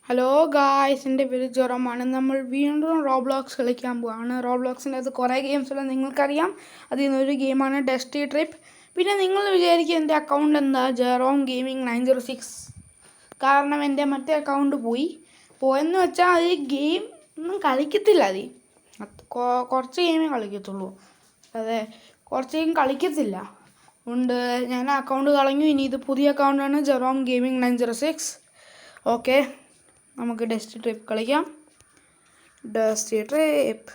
Hello guys, എൻ്റെ പേര് ജെറോമാണ്. നമ്മൾ വീണ്ടും റോബ്ലോക്സ് കളിക്കാൻ പോവാണ്. റോബ്ലോക്സിൻ്റെ അത് കുറേ ഗെയിംസുള്ള നിങ്ങൾക്കറിയാം. അതിൽ നിന്നൊരു ഗെയിമാണ് ഡസ്റ്റി ട്രിപ്പ്. പിന്നെ നിങ്ങൾ വിചാരിക്കും എൻ്റെ അക്കൗണ്ട് എന്താ ജെറോം ഗെയിമിംഗ് 906, കാരണം എൻ്റെ മറ്റേ അക്കൗണ്ട് പോയെന്ന് വെച്ചാൽ അത് ഗെയിം ഒന്നും കളിക്കത്തില്ല. കുറച്ച് ഗെയിമേ കളിക്കത്തുള്ളൂ, അതെ കുറച്ച് ഗെയിം കളിക്കത്തില്ല. അതുകൊണ്ട് ഞാൻ അക്കൗണ്ട് കളഞ്ഞു. ഇനി ഇത് പുതിയ അക്കൗണ്ടാണ്, ജെറോം ഗെയിമിംഗ് 906. ഓക്കെ, നമുക്ക് ഡസ്റ്റി ട്രിപ്പ് കളിക്കാം. ഡസ്റ്റി ട്രിപ്പ്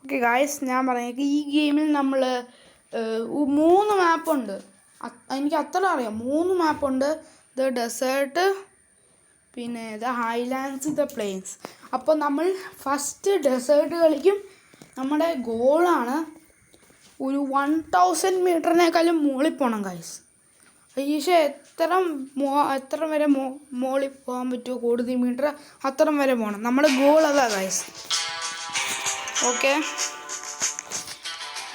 ഓക്കെ ഗായ്സ്, ഞാൻ പറഞ്ഞേക്ക് ഈ ഗെയിമിൽ നമ്മൾ 3 മാപ്പുണ്ട്. എനിക്ക് അത്ര അറിയാം. 3 മാപ്പുണ്ട്. ദ ഡെസേർട്ട്, പിന്നെ ദ ഹൈലാൻഡ്സ്, ദ പ്ലെയിൻസ്. അപ്പോൾ നമ്മൾ ഫസ്റ്റ് ഡെസേർട്ട് കളിക്കും. നമ്മുടെ ഗോളാണ് ഒരു 1000 മീറ്ററിനേക്കാളും മുകളിൽ പോകണം ഗൈസ്. എത്ര വരെ മുകളിൽ പോകാൻ പറ്റുമോ, കൂടുതൽ മീറ്റർ അത്ര വരെ പോകണം. നമ്മുടെ ഗോൾ അതാ ഗൈസ്. ഓക്കെ,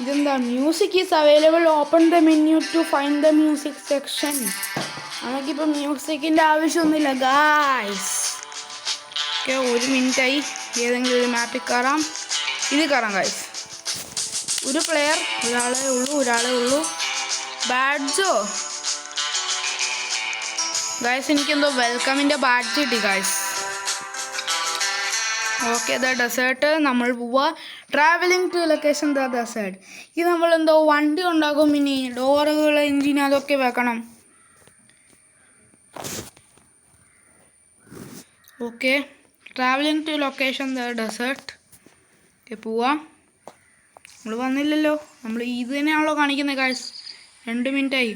ഇതെന്താ? Music is available, open the menu to find the music section. നമുക്കിപ്പോൾ മ്യൂസിക്കിൻ്റെ ആവശ്യമൊന്നുമില്ല ഗായ്സ്. ഓക്കെ, 1 മിനിറ്റായി. ഏതെങ്കിലും ഒരു മാപ്പിൽ കയറാം. ഇത് കയറാം ഗൈസ്. ഒരു പ്ലെയർ, ഒരാളേ ഉള്ളൂ. ബാഡ്ജോ ഗൈസ്, എനിക്കെന്തോ വെൽക്കമിൻ്റെ ബാഡ്ജ് കിട്ടി ഗൈസ്. ഓക്കെ, ദ ഡെസേർട്ട് നമ്മൾ പോവുക. Travelling to location the desert. ഇത് നമ്മളെന്തോ വണ്ടി ഉണ്ടാക്കും. ഇനി ഡോറുകൾ, എൻജിൻ അതൊക്കെ വെക്കണം. Okay, travelling to location the desert. Okay, പോവാം. നമ്മൾ വന്നില്ലല്ലോ. നമ്മൾ ഇത് തന്നെയാണല്ലോ കാണിക്കുന്നത് ഗൈസ്. 2 മിനിറ്റായി.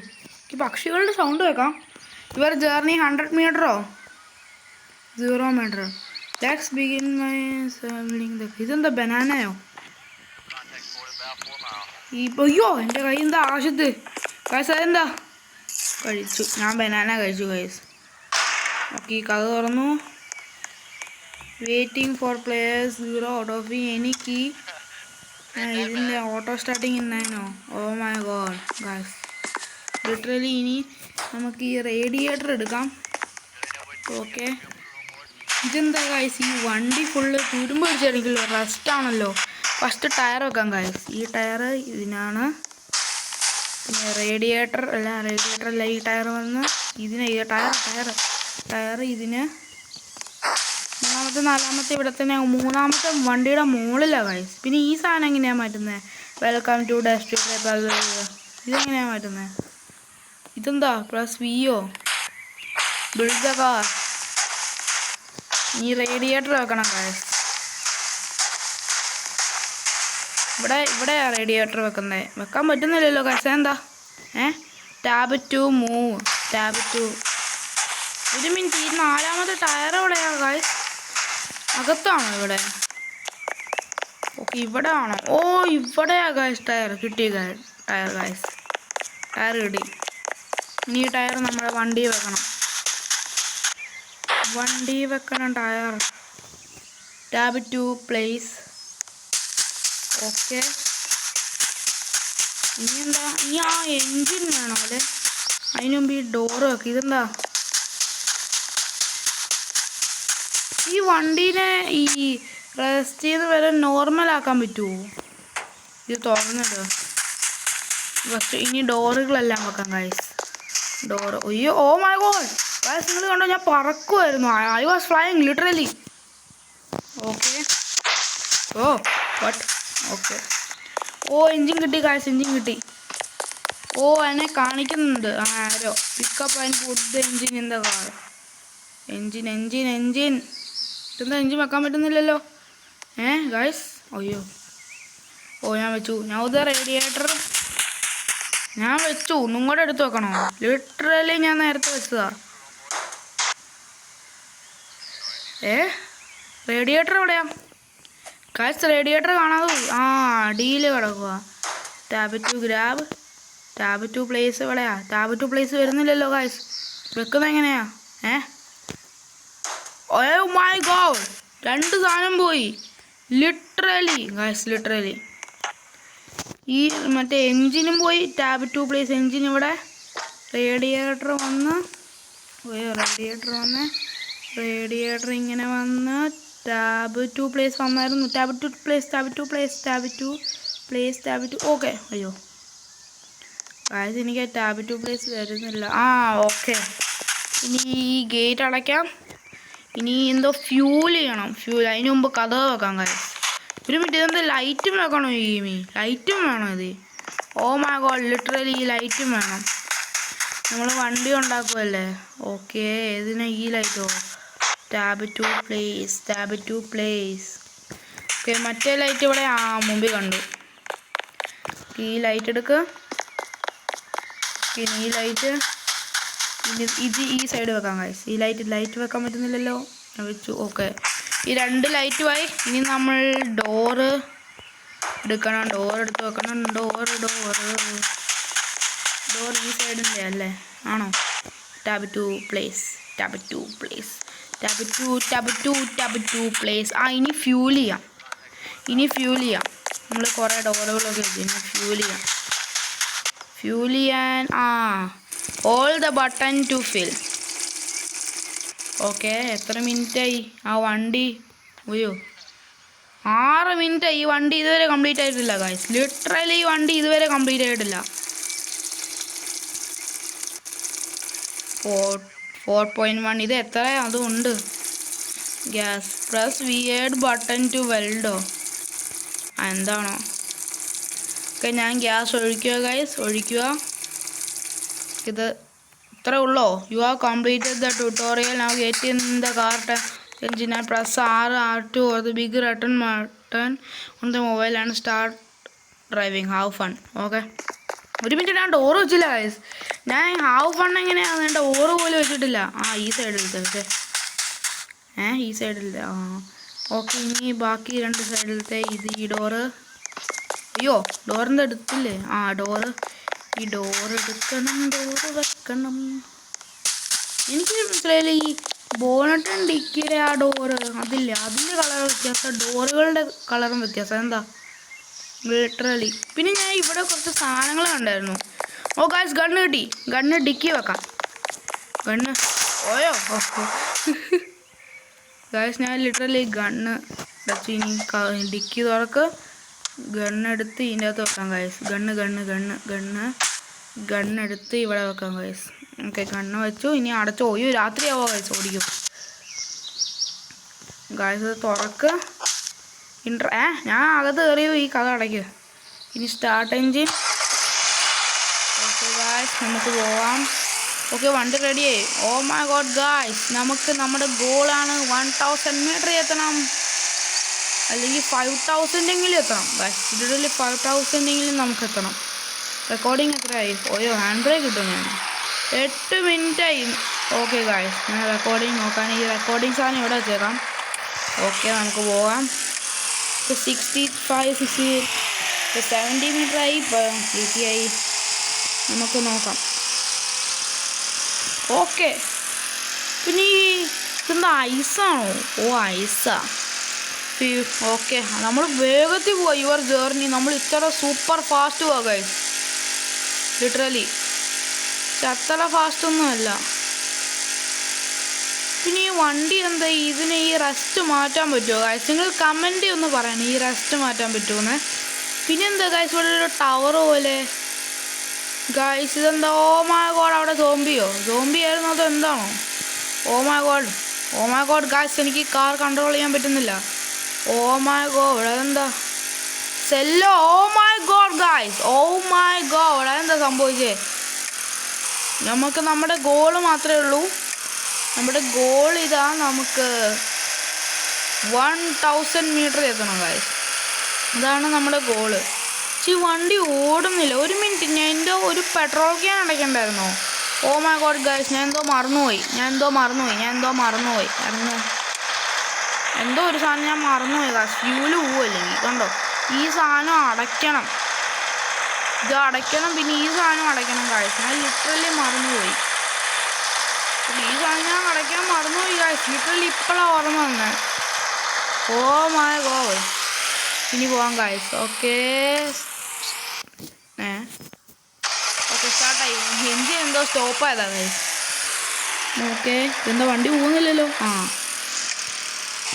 ഈ പക്ഷികളുടെ സൗണ്ട് കേൾക്കാം. യുവർ ജേർണി 100 മീറ്ററോ 0 metre. Let's begin my survival. ഇതെന്താ, ബനാനയോ? അയ്യോ, എൻ്റെ കയ്യിൽ എന്താ ആവശ്യത്ത് ഗൈസ്? അതെന്താ? കഴിച്ചു, ഞാൻ ബനാന കഴിച്ചു ഗൈസ്. ഓക്കെ, ഈ കഥ തുറന്നു. Waiting for players 0 out of any key. ഇതിൻ്റെ ഓട്ടോ സ്റ്റാർട്ടിങ് ഇന്നാനോ? Oh my God guys, literally. ഇനി നമുക്ക് ഈ റേഡിയേറ്റർ എടുക്കാം. ഓക്കെ, ഇതെന്താ ഗൈസ്? ഈ വണ്ടി ഫുള്ള് തുരുമ്പ് പിടിച്ചെടുക്കില്ല, റസ്റ്റ് ആണല്ലോ. ഫസ്റ്റ് ടയർ വെക്കാം ഗൈസ്. ഈ ടയർ ഇതിനാണ്. പിന്നെ റേഡിയേറ്റർ അല്ല, ഈ ടയർ വന്ന് ഇതിന് ടയർ ഇതിന്. നാലാമത്തെ ഇവിടെ തന്നെ, 3ാമത്തെ വണ്ടിയുടെ മുകളിലാണ് ഗൈസ്. പിന്നെ ഈ സാധനം എങ്ങനെയാണ് മാറ്റുന്നത്? Welcome to dusty trip. ഇതെങ്ങനെയാണ് മാറ്റുന്നത്? ഇതെന്താ? +VO build the car. ഈ റേഡിയേറ്റർ വെക്കണം ഗൈസ്. ഇവിടെയാണ് റേഡിയേറ്റർ വെക്കാൻ പറ്റുന്നില്ലല്ലോ ഗൈസ്. എന്താ? Tab to move. Tab to. 1 minute. ഈ 4ാമത്തെ ടയർ എവിടെയാണ് ഗൈസ്? അകത്താണോ ഇവിടെ? ഓക്കെ, ഇവിടെ ആണോ? ഓ, ഇവിടെയാ ഗൈസ് ടയർ കിട്ടി. ടയർ ഗൈസ്, ടയർ കിട്ടി. ഇനി ഈ ടയർ നമ്മുടെ വണ്ടി വെക്കണം. Tyre tab to place. Okay, ഇനി എന്താ? ഇനി ആ എൻജിൻ വേണോ അല്ലേ? അതിന് മുമ്പ് ഈ ഡോറ് വെക്കാം. ഇതെന്താ? ഈ വണ്ടീനെ ഈ റെസ്റ്റ് ചെയ്ത് വരെ നോർമലാക്കാൻ പറ്റുമോ? ഇത് തുറന്നിടുക ഫസ്റ്റ്. ഇനി ഡോറുകളെല്ലാം വെക്കാം ഗൈസ്. ഡോറ്. അയ്യോ, ഓ മൈ ഗോഡ് ഗൈസ്, നിങ്ങൾ കണ്ടോ? ഞാൻ പറക്കുമായിരുന്നു. I was flying literally. Okay, okay. Engine കിട്ടി ഗൈസ്, എൻജിൻ കിട്ടി. എന്നെ കാണിക്കുന്നുണ്ട് ആരോ. Pick up and put the engine in the car. Engine. ഇതെന്താ, എൻജിൻ വെക്കാൻ പറ്റുന്നില്ലല്ലോ ഗൈസ്? അയ്യോ, ഞാൻ വെച്ചു. റേഡിയേറ്റർ ഞാൻ വെച്ചു. ഒന്നും കൂടെ എടുത്ത് വെക്കണോ? ലിറ്ററലി ഞാൻ നേരത്തെ വെച്ചതാ. റേഡിയേറ്റർ എവിടെയാ ഗൈസ്? റേഡിയേറ്റർ കാണാതെ പോയി. അടിയിൽ കിടക്കുക. Tab to grab. Tab to place എവിടെയാ? ടാബ് ടു പ്ലേസ് വരുന്നില്ലല്ലോ ഗൈസ്. വെക്കുന്നത് എങ്ങനെയാ? ഓ മൈ ഗോഡ്, 2 സാധനം പോയി. ലിറ്ററലി ഈ മറ്റേ എൻജിനും പോയി. ടാബ് 2 പ്ലേസ് എൻജിൻ ഇവിടെ. റേഡിയേറ്റർ ഇങ്ങനെ വന്ന് ടാബ് 2 പ്ലേസ് വന്നായിരുന്നു. Tab 2 place. ഓക്കെ. അയ്യോ ഗായ്സ് എനിക്ക് ടാബ് 2 പ്ലേസ് വരുന്നില്ല. ഓക്കെ. ഇനി ഈ ഗേറ്റ് അടയ്ക്കാം. ഇനി എന്തോ ഫ്യൂൽ ചെയ്യണം. അതിന് മുമ്പ് കഥ വെക്കാം ഗായ്സ്. ഒരു മിനിറ്റ്, ഇതെന്താ ലൈറ്റും വെക്കണോ? ലൈറ്റും വേണം ഇത്. ഓ മൈ ഗോഡ്, ലിറ്ററലി ഈ ലൈറ്റും വേണം. നമ്മൾ വണ്ടി ഉണ്ടാക്കുമല്ലേ. ഓക്കെ, ഇതിന് ഈ ലൈറ്റോ? Tab 2 place. ഓക്കെ, മറ്റേ ലൈറ്റ് ഇവിടെ മുമ്പിൽ കണ്ടു. ഈ ലൈറ്റ് എടുക്കുക. പിന്നെ ഈ ലൈറ്റ് ഇത് ഈ സൈഡ് വെക്കാം ഗൈസ്. ഈ ലൈറ്റ് വെക്കാൻ പറ്റുന്നില്ലല്ലോ. വെച്ചു. ഓക്കെ, ഈ 2 ലൈറ്റുമായി. ഇനി നമ്മൾ ഡോറ് എടുക്കണം. ഡോർ എടുത്ത് വെക്കണം. ഡോർ ഈ സൈഡിൻ്റെ അല്ലേ? ആണോ? Tab 2 place. ഇനി ഫ്യൂൽ ചെയ്യാം. നമ്മൾ കുറേ ഡോറുകളൊക്കെ ഉണ്ട്. ഇനി ഫ്യൂൽ ചെയ്യാൻ hold the button to fill. Okay, എത്ര മിനിറ്റായി ആ വണ്ടി? 6 മിനിറ്റായി. ഈ വണ്ടി ഇതുവരെ കംപ്ലീറ്റ് ആയിട്ടില്ല ഗൈസ്. ലിറ്ററലി ഈ വണ്ടി ഇതുവരെ കംപ്ലീറ്റ് ആയിട്ടില്ല. 4.1. ഇത് എത്ര അതും ഉണ്ട്. Gas press weird button to വെൽഡോ എന്താണോ? ഓക്കെ, ഞാൻ ഗ്യാസ് ഒഴിക്കുക ഗൈസ്. ഇത് ഇത്രേ ഉള്ളോ? You have completed the tutorial. Now get in the car engine and press R2 or the big button on the mobile and start driving. Have fun. Okay, ഒരു minute, ഞാൻ door വെച്ചില്ല guys. ഞാൻ have fun എങ്ങനെയാണ്? ഞാൻ door പോലും വെച്ചിട്ടില്ല. ഈ സൈഡിലത്തെ. ഈ സൈഡിലത്തെ. ഓക്കെ, ഇനി ബാക്കി 2 സൈഡിലത്തെ. ഈ ഡോറ്. അയ്യോ, ഡോറിൻ്റെ എടുത്തില്ലേ? ഈ ഡോറ് എടുക്കണം. ഡോറ് വെക്കണം. എനിക്ക് മനസ്സിലായില്ല. ഈ ബോണറ്റും ഡിക്കിയുടെ ആ ഡോറ് അതില്ല, അതിൻ്റെ കളർ വ്യത്യാസം. ഡോറുകളുടെ കളറും വ്യത്യാസം. എന്താ ലിറ്ററലി? പിന്നെ ഞാൻ ഇവിടെ കുറച്ച് സാധനങ്ങൾ കണ്ടായിരുന്നു. ഗായ്സ്, ഗണ്ണ് കിട്ടി. ഗണ്ണ് ഡിക്കി വെക്കാം. ഗായ്സ്, ഞാൻ ലിറ്ററലി ഗണ്ണ് വെച്ച് ഇനി ഡിക്കി തുറക്ക്. ഗണ്ണെടുത്ത് ഇതിൻ്റെ അകത്ത് വെക്കാം ഗായ്സ്. ഗണ്ണെടുത്ത് ഇവിടെ വെക്കാം ഗായ്സ്. ഓക്കെ, ഗണ്ണ് വെച്ചു. ഇനി അടച്ചോ? രാത്രിയാവോ ഗായ്സ്? ഓടിക്കും ഗായ്സ്. തുറക്ക്. ഞാൻ അകത്ത് കയറിയോ? ഈ കഥ അടയ്ക്കുക. ഇനി സ്റ്റാർട്ട് എഞ്ചിൻ. ഓക്കെ ഗായ്സ്, നമുക്ക് പോവാം. ഓക്കെ, വണ്ടി റെഡിയായി. ഓ മൈ ഗോഡ് ഗായ്സ്, നമുക്ക് നമ്മുടെ ഗോളാണ് 1000 മീറ്റർ എത്തണം. അല്ലെങ്കിൽ 5000 എത്തണം ഗായ്സ്. ഇതിൽ 5000 നമുക്ക് എത്തണം. റെക്കോർഡിങ് എത്രയായി? ഹാൻഡ് ബ്രേക്ക് കിട്ടും. ഞാൻ 8 മിനിറ്റായി. ഓക്കെ ഗായ്സ്, ഞാൻ റെക്കോർഡിങ് നോക്കാൻ ഈ റെക്കോർഡിങ് സാധനം ഇവിടെ വെച്ചേക്കാം. ഓക്കെ, നമുക്ക് പോകാം. 70 മീറ്ററായി. ഇപ്പോൾ 80 ആയി. നമുക്ക് നോക്കാം. ഓക്കെ, പിന്നെ ഇതെന്താ ഐസാണോ? ഐസാ. ഓക്കെ, നമ്മൾ വേഗത്തിൽ പോവാ. Your journey. നമ്മൾ ഇത്ര സൂപ്പർ ഫാസ്റ്റ് പോവാ ഗൈസ്. ലിറ്ററലി അത്ര ഫാസ്റ്റൊന്നുമല്ല. പിന്നെ ഈ വണ്ടി എന്താ? ഇതിന് ഈ റെസ്റ്റ് മാറ്റാൻ പറ്റുമോ ഗൈസ്? നിങ്ങൾ കമൻറ്റ് ഒന്ന് പറയണം, ഈ റെസ്റ്റ് മാറ്റാൻ പറ്റുമെന്ന്. പിന്നെ എന്താ ഗൈസ്, ഇവിടെ ഒരു ടവർ പോലെ ഗൈസ്. ഇതെന്താ? ഓ മൈ ഗോഡ്, അവിടെ സോംബി ആയിരുന്നു. അതോ എന്താണോ? ഓ മൈ ഗോഡ് ഗൈസ്, എനിക്ക് കാർ കൺട്രോൾ ചെയ്യാൻ പറ്റുന്നില്ല. ഓ മൈ ഗോഡ്, അതെന്താ? സെല്ലോ. ഓ മൈ ഗോഡ് ഗൈസ്, അതെന്താ സംഭവിച്ചേ? നമുക്ക് നമ്മുടെ ഗോള് മാത്രമേ ഉള്ളൂ. നമ്മുടെ ഗോൾ ഇതാ. നമുക്ക് 1000 മീറ്റർ എത്തണം ഗൈസ്. ഇതാണ് നമ്മുടെ ഗോള്. ഈ വണ്ടി ഓടുന്നില്ല. ഒരു മിനിറ്റ്, ഞാൻ എന്തോ ഒരു പെട്രോൾ ക്യാൻ അടയ്ക്കണ്ടായിരുന്നോ? ഓ മൈ ഗോഡ് ഗൈസ്, ഞാൻ എന്തോ മറന്നുപോയി. എന്തോ ഒരു സാധനം ഞാൻ മറന്നുപോയി ഗൈസ്. ഫ്യൂല് പോവല്ലെങ്കിൽ കണ്ടോ? ഈ സാധനം അടയ്ക്കണം. ഇത് അടയ്ക്കണം. പിന്നെ ഈ സാധനം അടയ്ക്കണം ഗൈസ്. ഞാൻ ലിറ്ററലി മറന്നുപോയി. ഈ സാധനം ഞാൻ അടയ്ക്കാൻ മറന്നുപോയി ഗൈസ്. ലിറ്ററലി ഇപ്പോഴാണ് ഓർമ്മ വന്നത്. ഓ മൈ ഗോഡ്, ഇനി പോവാം ഗൈസ്. ഓക്കെ ഓക്കെ സ്റ്റാർട്ടായി. എഞ്ചിൻ എന്തോ സ്റ്റോപ്പായതാ ഗൈസ്. ഓക്കെ എന്താ വണ്ടി പോകുന്നില്ലല്ലോ.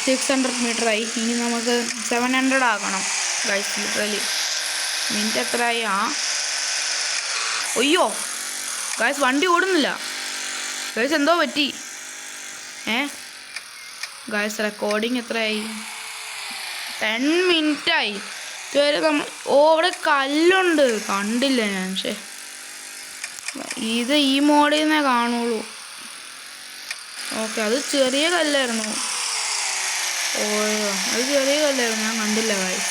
600 മീറ്ററായി. ഇനി നമുക്ക് 700 ആക്കണം ഗൈസ്. ലിറ്ററലി മിനിറ്റ് എത്രയായി? അയ്യോ ഗൈസ് വണ്ടി ഓടുന്നില്ല ഗൈസ്. എന്തോ പറ്റി? ഗൈസ് റെക്കോർഡിങ് എത്രയായി? 10 മിനിറ്റായി ഇതുവരെ. നമ്മൾ അവിടെ കല്ലുണ്ട്, കണ്ടില്ല ഞാൻ. ഇത് ഈ മോഡിൽ നിന്നേ കാണുള്ളൂ. ഓക്കെ അത് ചെറിയ കല്ലായിരുന്നു. അത് ചെറിയ കല്ലായിരുന്നു, ഞാൻ കണ്ടില്ല ഗൈസ്.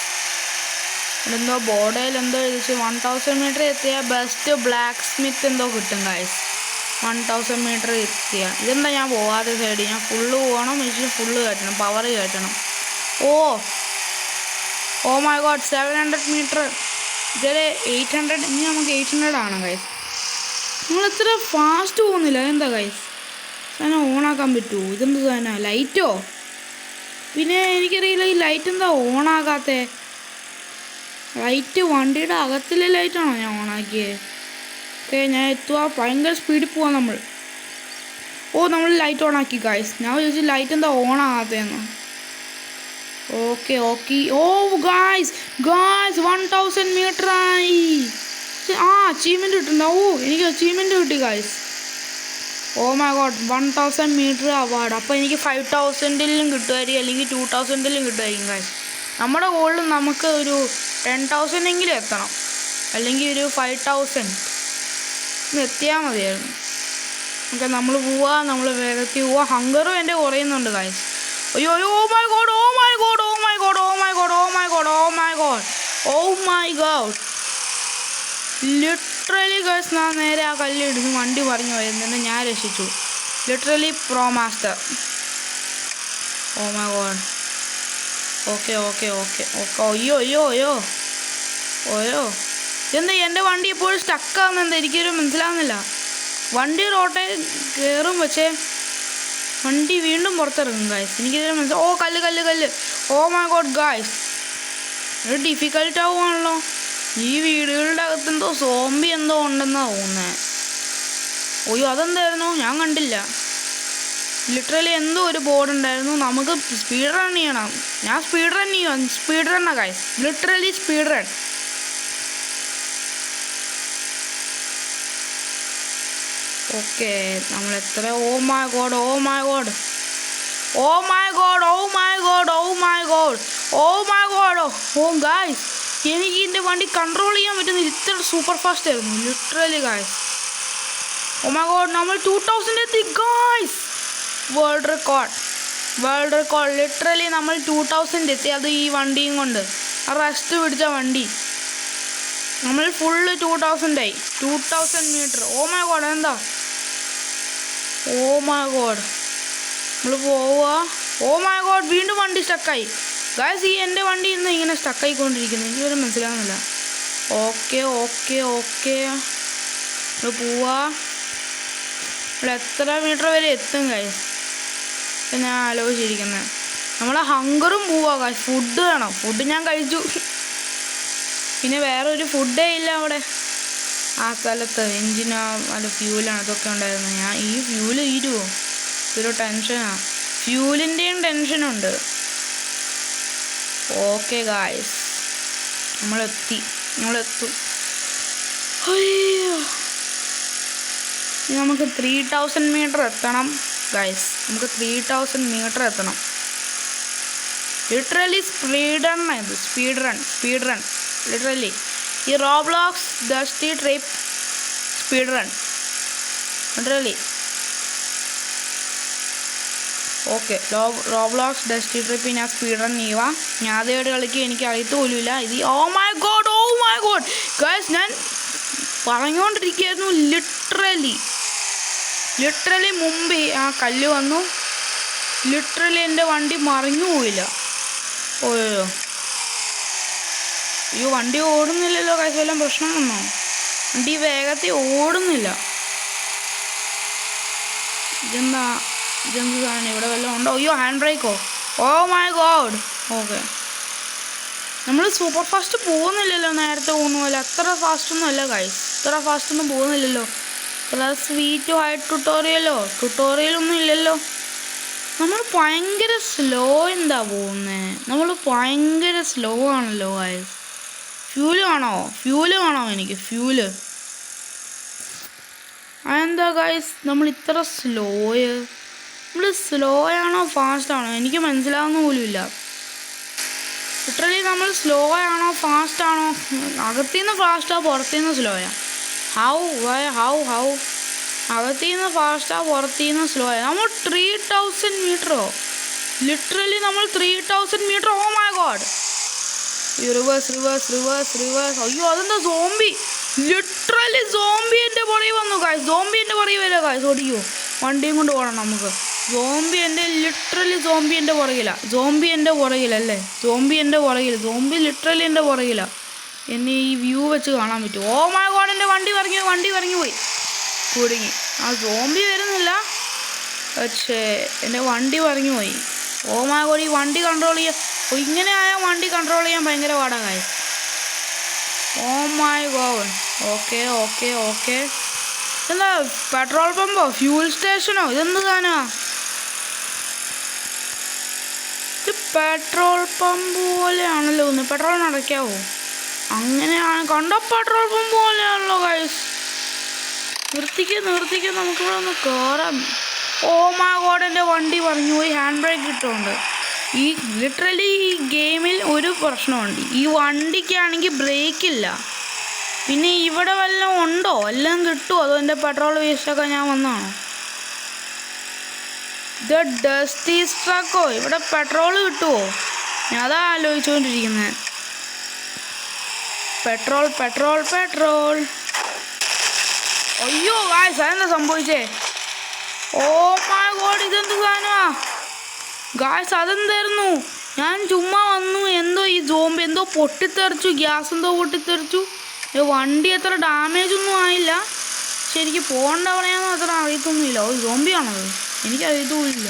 എന്തോ ബോർഡയിൽ എന്തോ എഴുതിച്ച് 1000 മീറ്റർ എത്തിയ ബെസ്റ്റ് ബ്ലാക്ക് സ്മിത്ത് എന്തോ കിട്ടും ഗൈസ്. 1000 മീറ്റർ എത്തിയ. ഇതെന്താ ഞാൻ പോവാതെ സൈഡ്? ഞാൻ ഫുള്ള് പോകണം, മെഷീൻ ഫുള്ള് കയറ്റണം, പവർ കയറ്റണം. Oh my God 700 metre. ഇതുവരെ 800. ഇനി നമുക്ക് 800 ആണ് ഗൈസ്. നിങ്ങളിത്ര ഫാസ്റ്റ് പോകുന്നില്ല, അതെന്താ ഗൈസ്? സാധനം ഓണാക്കാൻ പറ്റുമോ? ഇതെന്ത് സാധനം? ലൈറ്റോ? പിന്നെ എനിക്കറിയില്ല ഈ ലൈറ്റ് എന്താ ഓണാകാത്തേ. ലൈറ്റ് വണ്ടിയുടെ അകത്തിലെ ലൈറ്റാണോ ഞാൻ ഓണാക്കിയത്? ഓക്കെ ഞാൻ എത്തുക. ഭയങ്കര സ്പീഡിൽ പോവാം നമ്മൾ. നമ്മൾ ലൈറ്റ് ഓണാക്കി ഗൈസ്. ഞാൻ ചോദിച്ചു ലൈറ്റ് എന്താ ഓണാകാത്തതെന്ന്. ഓക്കെ ഗായ്സ് 1000 മീറ്ററായി. അച്ചീവ്മെൻറ്റ് കിട്ടുന്നുണ്ടോ? എനിക്ക് അച്ചീവ്മെൻറ്റ് കിട്ടി guys. My God 1000 metre award. അപ്പോൾ എനിക്ക് 5000ലും കിട്ടുമായിരിക്കും, അല്ലെങ്കിൽ 2000ലും കിട്ടുമായിരിക്കും ഗായ്സ്. നമ്മുടെ ഗോളിൽ നമുക്ക് ഒരു 10,000 എങ്കിലും എത്തണം, അല്ലെങ്കിൽ ഒരു 5000 എത്തിയാൽ മതിയായിരുന്നു. ഓക്കെ നമ്മൾ പോവാ, നമ്മൾ വേഗത്തിൽ പോവാ. ഹങ്കറും എൻ്റെ കുറയുന്നുണ്ട് ഗായ്സ്. അയ്യോ മൈ ഗോഡ് ലിറ്ററലി ഗൈസ് ഞാൻ നേരെ ആ കല്ലിടിച്ച് വണ്ടി പറഞ്ഞു പോയിരുന്നെ ഞാൻ രക്ഷിച്ചു. Literally pro master. My God. Okay അയ്യോ ഇതെന്താ എൻ്റെ വണ്ടി ഇപ്പോഴും സ്റ്റക്കാവുന്നെന്താ? എനിക്കൊരു മനസ്സിലാവുന്നില്ല. വണ്ടി റോട്ടെ കയറും, പക്ഷേ വണ്ടി വീണ്ടും പുറത്തിറങ്ങും ഗായ്സ്. എനിക്കിതൊരു മനസ്സിലാവും. കല്ല്. മൈ ഗോഡ് ഗായ്സ്, ഇത് ഡിഫിക്കൽട്ട് ആവുകയാണല്ലോ. ഈ വീടുകളുടെ അകത്ത് എന്തോ സോംബി എന്തോ ഉണ്ടെന്നാ തോന്നുന്നത്. അതെന്തായിരുന്നു? ഞാൻ കണ്ടില്ല. ലിറ്ററലി എന്തോ ഒരു ബോർഡ് ഉണ്ടായിരുന്നു. നമുക്ക് സ്പീഡ് റൺ ചെയ്യണം. ഞാൻ സ്പീഡ് റണ്ണാ guys. Literally speed run. Okay നമ്മൾ എത്ര? മൈ ഗോഡ് ഗായ്സ്, എനിക്ക് എൻ്റെ വണ്ടി കൺട്രോൾ ചെയ്യാൻ പറ്റുന്നില്ല. ഇത്ര സൂപ്പർ ഫാസ്റ്റ് ആയിരുന്നു ലിറ്ററലി ഗായ്സ്. മൈ ഗോഡ് നമ്മൾ 2000 എത്തി ഗായ്സ്. വേൾഡ് റെക്കോർഡ് ലിറ്ററലി നമ്മൾ 2000 എത്തി. അത് ഈ വണ്ടിയും കൊണ്ട് റെസ്റ്റ് പിടിച്ച വണ്ടി. നമ്മൾ ഫുള്ള് 2000 ആയി. 2000 മീറ്റർ. മൈ ഗോഡ് എന്താ? മൈ ഗോഡ് നമ്മൾ പോവാ. മൈ ഗോഡ് വീണ്ടും വണ്ടി സ്റ്റക്കായി ഗായ്സ്. ഈ എൻ്റെ വണ്ടി ഇന്ന് ഇങ്ങനെ സ്റ്റക്കായിക്കൊണ്ടിരിക്കുന്നു, എനിക്കൊരു മനസ്സിലാവുന്നില്ല. ഓക്കെ നമ്മൾ പോവാ. ഇവിടെ എത്ര മീറ്റർ വരെ എത്തും ഗായ്സ്? ഞാൻ ആലോചിച്ചിരിക്കുന്നത്. നമ്മളെ ഹങ്കറും പോവാ ഗായ്സ്. ഫുഡ് വേണം. ഫുഡ് ഞാൻ കഴിച്ചു. പിന്നെ വേറെ ഒരു ഫുഡേ ഇല്ല അവിടെ ആ സ്ഥലത്ത്. എൻജിനോ അല്ല ഫ്യൂലാണ്, അതൊക്കെ ഉണ്ടായിരുന്നു. ഞാൻ ഈ ഫ്യൂല് തീരുമോ? ഇതൊരു ടെൻഷനാണ്. ഫ്യൂലിൻ്റെയും ടെൻഷനുണ്ട്. ഓക്കെ ഗായ്സ് നമ്മളെത്തും. നമുക്ക് 3000 മീറ്റർ എത്തണം ഗായ്സ്. നമുക്ക് 3000 മീറ്റർ എത്തണം. Literally speed run literally. ഈ Roblox Dusty Trip speed run literally. Okay Roblox Dusty Trip ഞാൻ സ്പീഡ് റൺ ചെയ്യുക. ഞാൻ ആദ്യമായിട്ട് കളിക്കുക, എനിക്ക് അറിയത്ത് പോലുമില്ല ഇത്. മൈ ഗോഡ് ഗൈസ്, ഞാൻ പറഞ്ഞുകൊണ്ടിരിക്കുകയായിരുന്നു. ലിറ്ററലി മുമ്പ് ആ കല്ല് വന്നു. ലിറ്ററലി എൻ്റെ വണ്ടി മറിഞ്ഞു പോയില്ല. വണ്ടി ഓടുന്നില്ലല്ലോ ഗൈസ്. വല്ലതും പ്രശ്നം വന്നോ? വണ്ടി വേഗത്തിൽ ഓടുന്നില്ല. ഇതെന്ത് സാധനം? ഇവിടെ വല്ലതും ഉണ്ടോ? ഹാൻഡ് ബ്രേക്കോ? My God. ഓക്കെ നമ്മൾ സൂപ്പർ ഫാസ്റ്റ് പോകുന്നില്ലല്ലോ, നേരത്തെ പോകുന്ന പോലെ. അത്ര ഫാസ്റ്റൊന്നും അല്ല ഗൈസ്, ഇത്ര ഫാസ്റ്റൊന്നും പോകുന്നില്ലല്ലോ. പ്ലസ് V2 ഹൈ ട്യൂട്ടോറിയലൊന്നും ഇല്ലല്ലോ. നമ്മൾ ഭയങ്കര സ്ലോ എന്താ പോകുന്നത്, നമ്മൾ ഭയങ്കര സ്ലോ ആണല്ലോ ഗൈസ്. ഫ്യൂല് വേണോ എനിക്ക് ഫ്യൂല്? അതെന്താ ഗൈസ് നമ്മൾ ഇത്ര സ്ലോയ്? നമ്മൾ സ്ലോ ആണോ ഫാസ്റ്റ് ആണോ എനിക്ക് മനസ്സിലാവുന്ന പോലുമില്ല. ലിറ്ററലി നമ്മൾ സ്ലോ ആണോ ഫാസ്റ്റ് ആണോ? അകത്തുനിന്ന് ഫാസ്റ്റാ പുറത്തുനിന്ന് സ്ലോയാ? ഹൗ അകത്തുനിന്ന് ഫാസ്റ്റാ പുറത്തുനിന്ന് സ്ലോയാ? നമ്മൾ 3000 മീറ്ററോ? ലിറ്ററലി നമ്മൾ 3000 metre. Oh my god, reverse. അയ്യോ അതെന്താ സോംബി? ലിറ്ററലി സോംബി എൻ്റെ പുറകെ വന്നു ഗൈസ്. സോംബി എൻ്റെ പുറകെ വരിക ഗൈസ്. ഓടിക്കോ, വണ്ടിയും കൊണ്ട് പോകണം നമുക്ക്. സോംബി എൻ്റെ പുറകിലാണ്. സോംബി ലിറ്ററലി എൻ്റെ പുറകിലാണ്. എന്നെ ഈ വ്യൂ വെച്ച് കാണാൻ പറ്റും. ഓ മൈ ഗോഡ്, എൻ്റെ വണ്ടി പറഞ്ഞു പോയി, കുടുങ്ങി. ആ സോംബി വരുന്നില്ല, പക്ഷേ എൻ്റെ വണ്ടി പറഞ്ഞു പോയി. ഓ മൈ ഗോഡ്, ഈ വണ്ടി കൺട്രോൾ ചെയ്യാൻ, ഇങ്ങനെ ആയാൽ വണ്ടി കൺട്രോൾ ചെയ്യാൻ ഭയങ്കര പാടാണ് guys. Oh my God. Okay. എന്താ പെട്രോൾ പമ്പോ ഫ്യൂൽ സ്റ്റേഷനോ? ഇതെന്ത് സാധനമാ? ഇത് പെട്രോൾ പമ്പ് പോലെയാണല്ലോ. ഒന്ന് പെട്രോൾ അടയ്ക്കാവോ? അങ്ങനെയാണ്, കണ്ടോ പെട്രോൾ പമ്പ് പോലെയാണല്ലോ ഗൈസ്. നിർത്തിക്ക് നമുക്കിവിടെ ഒന്ന് കയറാം. ഓ മൈ ഗോഡ്, എൻ്റെ വണ്ടി പറഞ്ഞു പോയി. ഹാൻഡ് ബ്രേക്ക് ഇട്ടുകൊണ്ട്. ഈ ലിറ്ററലി ഈ ഗെയിമിൽ ഒരു പ്രശ്നമുണ്ട്, ഈ വണ്ടിക്കാണെങ്കിൽ ബ്രേക്കില്ല. പിന്നെ ഇവിടെ വല്ലതും ഉണ്ടോ? എല്ലാം കിട്ടുമോ? അതോ എൻ്റെ പെട്രോൾ വേസ്റ്റൊക്കെ ഞാൻ വന്നാണോ? ഇത് ഡസ്റ്റി ട്രക്കോ? ഇവിടെ പെട്രോൾ കിട്ടുമോ? ഞാൻ അതാ ആലോചിച്ചുകൊണ്ടിരിക്കുന്നത്. പെട്രോൾ. അയ്യോ ഗായ്സ്, അതെന്താ സംഭവിച്ചേ? ഓ മൈ ഗോഡ്, ഇതെന്ത് സാധനമാ ഗായ്സ്? അതെന്തായിരുന്നു? ഞാൻ ചുമ്മാ വന്നു, എന്തോ ഈ സോംബി എന്തോ പൊട്ടിത്തെറിച്ചു, ഗ്യാസ് എന്തോ പൊട്ടിത്തെറിച്ചു. വണ്ടി അത്ര ഡാമേജ് ഒന്നും ആയില്ല. ശരിക്കും പോകേണ്ട അവിടെയാണെന്ന് അത്ര അറിയത്തൊന്നുമില്ല. ഓ സോംബിയാണത്, എനിക്കറിയത്തുമില്ല.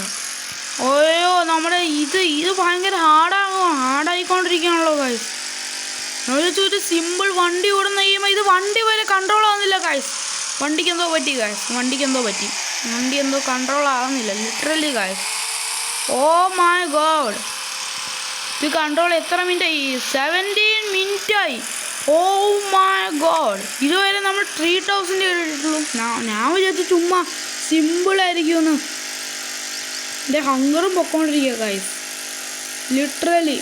ഓയോ നമ്മുടെ ഇത് ഭയങ്കര ഹാർഡായിക്കൊണ്ടിരിക്കുകയാണല്ലോ ഗൈസ്. ഒരു സിമ്പിൾ വണ്ടി ഓടുന്ന കഴിയുമ്പോൾ ഇത് വണ്ടി വരെ കൺട്രോൾ ആവുന്നില്ല ഗൈസ്. വണ്ടിക്ക് എന്തോ പറ്റി ഗൈസ്, വണ്ടി എന്തോ കൺട്രോൾ ആവുന്നില്ല literally guys. Oh my god, ഇത് കൺട്രോൾ എത്ര മിനിറ്റായി? 17 മിനിറ്റായി. ഓ മൈ ഗോഡ്, ഇതുവരെ നമ്മൾ 3000 കേട്ടിട്ടുള്ളൂ. ഞാൻ വിചാരിച്ചു ചുമ്മാ സിമ്പിളായിരിക്കുമെന്ന്. എൻ്റെ ഹങ്കറും പൊക്കോണ്ടിരിക്കുക ഗൈസ്. ലിറ്ററലി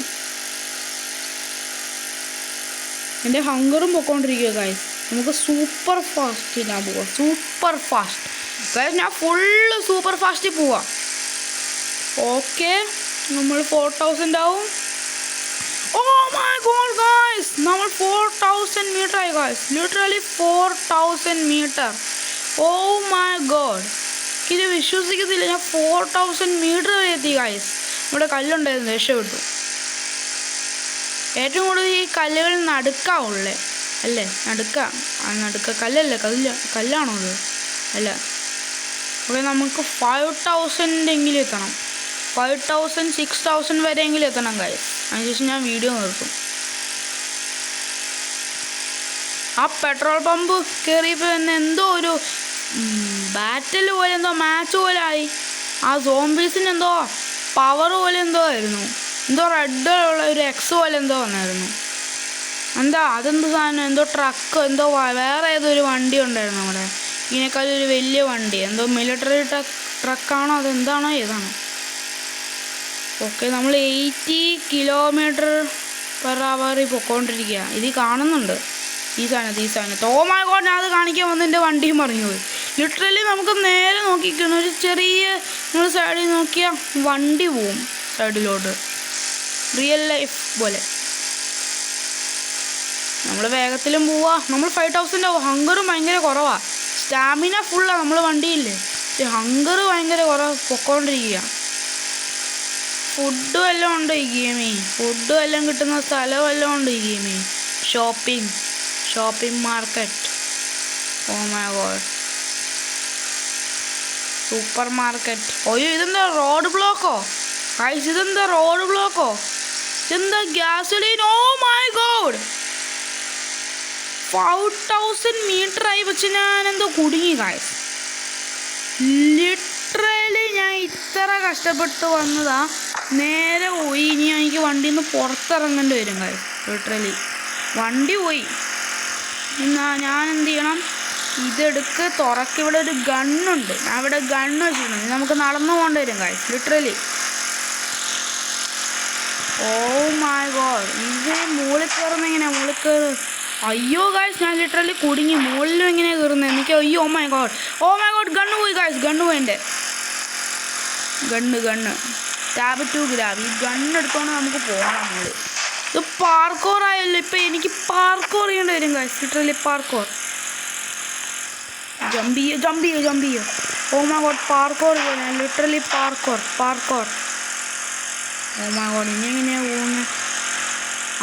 എൻ്റെ ഹങ്കറും പൊക്കോണ്ടിരിക്കുക ഗൈസ്. നമുക്ക് സൂപ്പർ ഫാസ്റ്റിനാണ് പോവാം. സൂപ്പർ ഫാസ്റ്റ് ഗൈസ്, ഞാൻ ഫുള്ള് സൂപ്പർ ഫാസ്റ്റിൽ പോവാം. ഓക്കെ, നമ്മൾ 4000 ആവും. ഓ മൈ ഗോഡ് ഗൈസ്, നമ്മൾ 4000 മീറ്റർ ആയി guys. Literally 4000 metre. Oh my god, ഇത് വിശ്വസിക്കത്തില്ല, ഞാൻ 4000 മീറ്റർ വരെ എത്തി ഗൈസ്. ഇവിടെ കല്ലുണ്ടായിരുന്നു, രക്ഷപ്പെട്ടു. ഏറ്റവും കൂടുതൽ ഈ കല്ലുകളിൽ നടുക്കാവുള്ളേ അല്ലേ? നടുക്ക കല്ലാണോ അത്? അല്ല, ഇവിടെ നമുക്ക് 5000 എങ്കിലും എത്തണം. 5000 6000 വരെയെങ്കിലും എത്തണം ഗൈസ്. അതിനുശേഷം ഞാൻ വീഡിയോ നിർത്തും. ആ പെട്രോൾ പമ്പ് കയറിയപ്പോൾ തന്നെ എന്തോ ഒരു ബാറ്റിൽ പോലെ, എന്തോ മാച്ച് പോലെ ആയി. ആ സോംബീസിന് എന്തോ പവർ പോലെ എന്തോ ആയിരുന്നു. എന്തോ റെഡ് ഉള്ള ഒരു എക്സ് പോലെ എന്തോ വന്നായിരുന്നു. അതെന്ത് സാധനം? എന്തോ ട്രക്ക്, എന്തോ വേറെ ഏതൊരു വണ്ടി ഉണ്ടായിരുന്നു അവിടെ. ഇതിനേക്കാളൊരു വലിയ വണ്ടി, എന്തോ മിലിറ്ററി ട്രക്കാണോ അതെന്താണോ ഏതാണോ? ഓക്കെ, നമ്മൾ 80 km/h പൊക്കോണ്ടിരിക്കുക. ഇത് കാണുന്നുണ്ട് ഈ സാധനത്ത്. ഓ മൈ ഗോഡ്, ഞാൻ അത് കാണിക്കാൻ വന്ന് എൻ്റെ വണ്ടിയും പറഞ്ഞു പോയി. ലിറ്ററലി നമുക്ക് നേരെ നോക്കിക്കണം, ഒരു ചെറിയ നമ്മൾ സൈഡിൽ നോക്കിയാൽ വണ്ടി പോവും സൈഡിലോട്ട്, റിയൽ ലൈഫ് പോലെ. നമ്മൾ വേഗത്തിലും പോവാ. നമ്മൾ 5000 ആവും. ഹങ്കറും ഭയങ്കര കുറവാണ്, സ്റ്റാമിന ഫുള്ളാണ് നമ്മൾ വണ്ടിയില്ലേ. ഹങ്കർ ഭയങ്കര കുറവ്, പൊക്കോണ്ടിരിക്കുക. ഫുഡും എല്ലാം ഉണ്ട് ഈ ഗെയിമിൽ. ഫുഡും എല്ലാം കിട്ടുന്ന സ്ഥലവും എല്ലാം ഉണ്ട് ഈ ഗെയിമിൽ. Shopping market. Oh my God, supermarket. ഓയ്യോ, ഇതെന്താ റോഡ് ബ്ലോക്കോ? എന്താ gasoline? Oh my God, 5000 metre ആയി. പക്ഷെ ഞാൻ എന്തോ കുടുങ്ങി ഗായ്സ്. ലിറ്ററലി ഞാൻ ഇത്ര കഷ്ടപ്പെട്ട് വന്നതാ, നേരെ പോയി. ഇനി എനിക്ക് വണ്ടിയിൽ നിന്ന് പുറത്തിറങ്ങേണ്ടി വരും ഗായ്സ്. ലിറ്ററലി വണ്ടി പോയി. എന്നാ ഞാൻ എന്ത് ചെയ്യണം? ഇതെടുക്ക്, തുറക്ക്. ഇവിടെ ഒരു ഗണ്ണുണ്ട്, ഞാൻ ഇവിടെ ഗണ്ണ് വെച്ചിട്ടുണ്ട്. നമുക്ക് നടന്നു പോകേണ്ടി വരും guys literally. Oh my god, ഇത് മുകളിൽ കയറുന്ന എങ്ങനെയാ? മുകളിൽ കയറ്. അയ്യോ ഗായ്സ്, ഞാൻ ലിറ്ററലി കുടുങ്ങി. മുകളിലും എങ്ങനെയാണ് കയറുന്നത് എനിക്ക്? അയ്യോ, oh my god, oh my god, gun പോയി ഗായ്സ്. ഗണ്ണ് പോയി എൻ്റെ ഗണ്ണ്. Tab to grab. ഈ ഗണ്ണ് എടുത്തോണ്ട് നമുക്ക് പോകണം. മുകളിൽ ഇത് പാർക്കോർ ആയല്ലോ. ഇപ്പം എനിക്ക് പാർക്കോർ ചെയ്യേണ്ടി വരും ഗായ്സ് ലിറ്ററലി. പാർക്കോർ, ജമ്പ് ചെയ്യോ. ഓ മൈ ഗോഡ്, പാർക്കോർ ചെയ്യണം literally. Parkour. Oh my God, ഇനി എങ്ങനെയാണ് പോകുന്നത്?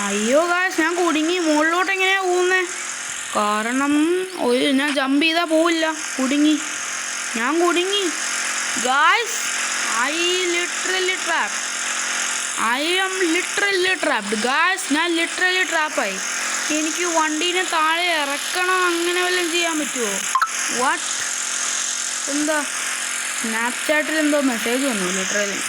അയ്യോ ഗായ്സ്, ഞാൻ കുടുങ്ങി. മുകളിലോട്ട് എങ്ങനെയാണ് പോകുന്നത്? കാരണം ഞാൻ ജമ്പ് ചെയ്താൽ പോവില്ല. ഞാൻ കുടുങ്ങി guys. I am literally trapped guys. ഞാൻ ലിറ്ററലി ട്രാപ്പായി. എനിക്ക് വണ്ടീനെ താഴെ ഇറക്കണം, അങ്ങനെ വല്ലതും ചെയ്യാൻ പറ്റുമോ? വാട്ട്? എന്താ സ്നാപ്ചാറ്റിൽ എന്തോ മെസ്സേജ് വന്നു ലിറ്ററലി.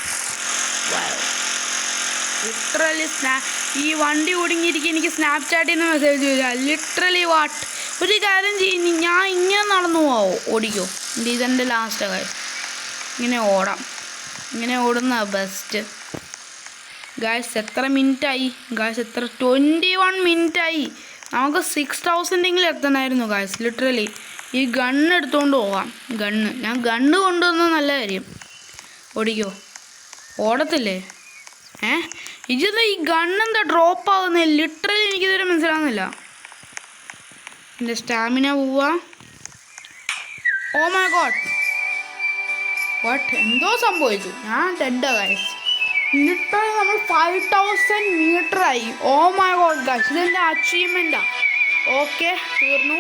ഈ വണ്ടി കുടുങ്ങിയിരിക്കും, എനിക്ക് സ്നാപ്ചാറ്റിൽ നിന്ന് മെസ്സേജ് വരിക ലിറ്ററലി. വാട്ട്? ഒരു കാര്യം ചെയ്യും, ഞാൻ ഇങ്ങനെ നടന്നു പോവോ? ഓടിക്കോ. ഇതെൻ്റെ ലാസ്റ്റ് കാര്യം. ഇങ്ങനെ ഓടാം. ഇങ്ങനെ ഓടുന്ന ബെസ്റ്റ് ഗായ്സ്. എത്ര മിനിറ്റായി ഗായ്സ്? 21 മിനിറ്റായി. നമുക്ക് 6000 എത്തണമായിരുന്നു ഗായ്സ് ലിറ്ററലി. ഈ ഗണ്ണ് എടുത്തുകൊണ്ട് പോകാം. ഞാൻ ഗണ്ണ് കൊണ്ടുവന്നത് നല്ല കാര്യം. ഓടിക്കോ. ഓടത്തില്ലേ? ഇതെന്താ ഈ ഗണ്ണെന്താ ഡ്രോപ്പ് ആകുന്നത്? ലിറ്ററലി എനിക്കിതുവരെ മനസ്സിലാകുന്നില്ല. എൻ്റെ സ്റ്റാമിന പോവാ. Oh my god, what? എന്തോ സംഭവിച്ചു. ഞാൻ ഡെഡ് ഗായ്സ്. ലിറ്ററലി നമ്മൾ 5000 മീറ്റർ ആയി. ഓ മൈ ഗോഡ് ഗായ്സ്, ഇതെൻ്റെ അച്ചീവ്മെൻറ്റാ. ഓക്കെ, തീർന്നു.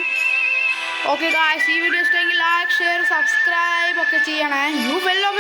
ഓക്കെ ഗായ്സ്, ഈ വീഡിയോ ഇഷ്ടമെങ്കിൽ ലൈക്ക്, ഷെയർ, സബ്സ്ക്രൈബ് ഒക്കെ ചെയ്യണേ. You well of